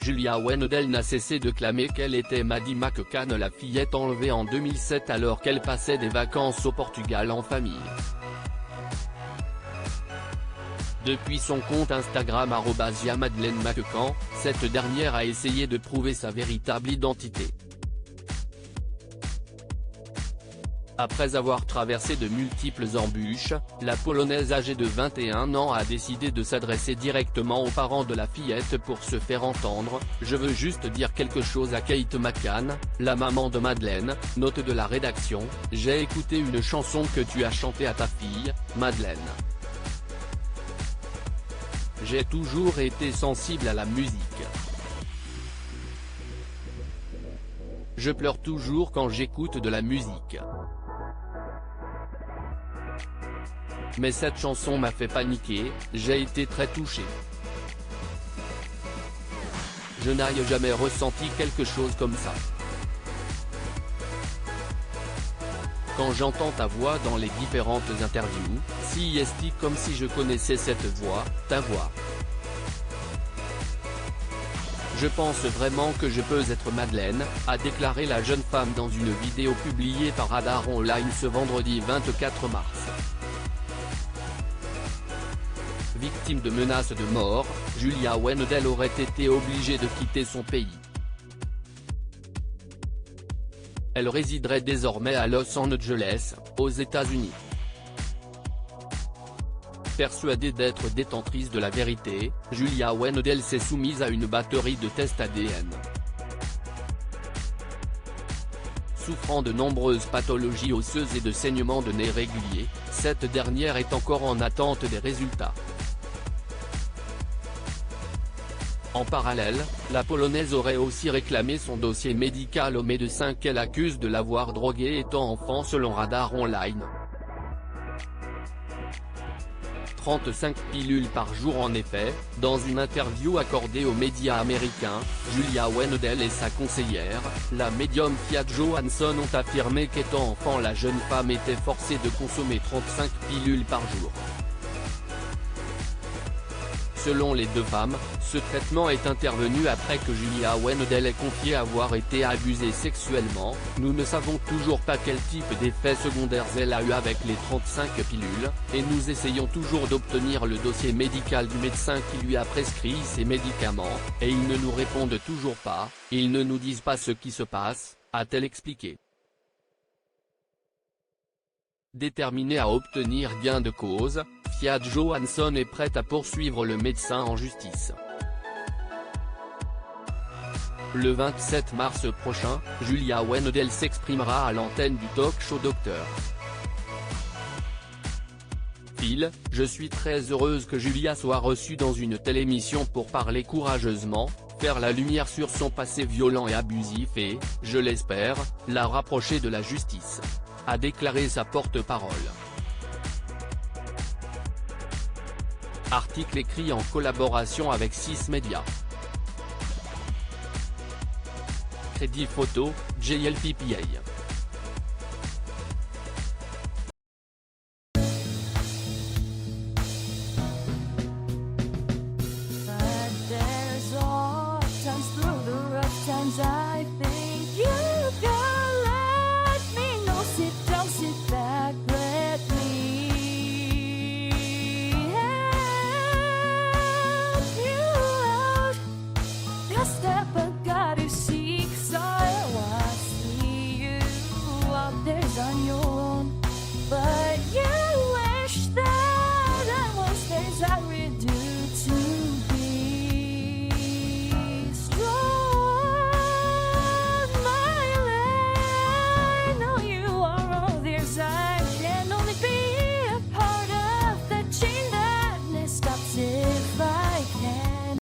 Julia Wendell n'a cessé de clamer qu'elle était Maddie McCann, la fillette enlevée en 2007 alors qu'elle passait des vacances au Portugal en famille. Depuis son compte Instagram @YaMadeleine-McCann, cette dernière a essayé de prouver sa véritable identité. Après avoir traversé de multiples embûches, la Polonaise âgée de 21 ans a décidé de s'adresser directement aux parents de la fillette pour se faire entendre. « Je veux juste dire quelque chose à Kate McCann, la maman de Madeleine, note de la rédaction, j'ai écouté une chanson que tu as chantée à ta fille, Madeleine. J'ai toujours été sensible à la musique. Je pleure toujours quand j'écoute de la musique. Mais cette chanson m'a fait paniquer, j'ai été très touché. Je n'ai jamais ressenti quelque chose comme ça. Quand j'entends ta voix dans les différentes interviews, c'est comme si je connaissais cette voix, ta voix. Je pense vraiment que je peux être Madeleine, a déclaré la jeune femme dans une vidéo publiée par Radar Online ce vendredi 24 mars. Victime de menaces de mort, Julia Wendell aurait été obligée de quitter son pays. Elle résiderait désormais à Los Angeles, aux États-Unis. Persuadée d'être détentrice de la vérité, Julia Wendell s'est soumise à une batterie de tests ADN. Souffrant de nombreuses pathologies osseuses et de saignements de nez réguliers, cette dernière est encore en attente des résultats. En parallèle, la Polonaise aurait aussi réclamé son dossier médical au médecin qu'elle accuse de l'avoir droguée étant enfant selon Radar Online. 35 pilules par jour. En effet, dans une interview accordée aux médias américains, Julia Wendell et sa conseillère, la médium Fiat Johansson ont affirmé qu'étant enfant la jeune femme était forcée de consommer 35 pilules par jour. Selon les deux femmes, ce traitement est intervenu après que Julia Wendell ait confié avoir été abusée sexuellement. Nous ne savons toujours pas quel type d'effets secondaires elle a eu avec les 35 pilules, et nous essayons toujours d'obtenir le dossier médical du médecin qui lui a prescrit ces médicaments, et ils ne nous répondent toujours pas, ils ne nous disent pas ce qui se passe, a-t-elle expliqué. Déterminée à obtenir gain de cause, Fiat Johansson est prête à poursuivre le médecin en justice. Le 27 mars prochain, Julia Wendell s'exprimera à l'antenne du talk-show Dr. Phil, je suis très heureuse que Julia soit reçue dans une telle émission pour parler courageusement, faire la lumière sur son passé violent et abusif et, je l'espère, la rapprocher de la justice, a déclaré sa porte-parole. Article écrit en collaboration avec 6 médias. Crédit photo, JLPPA. Step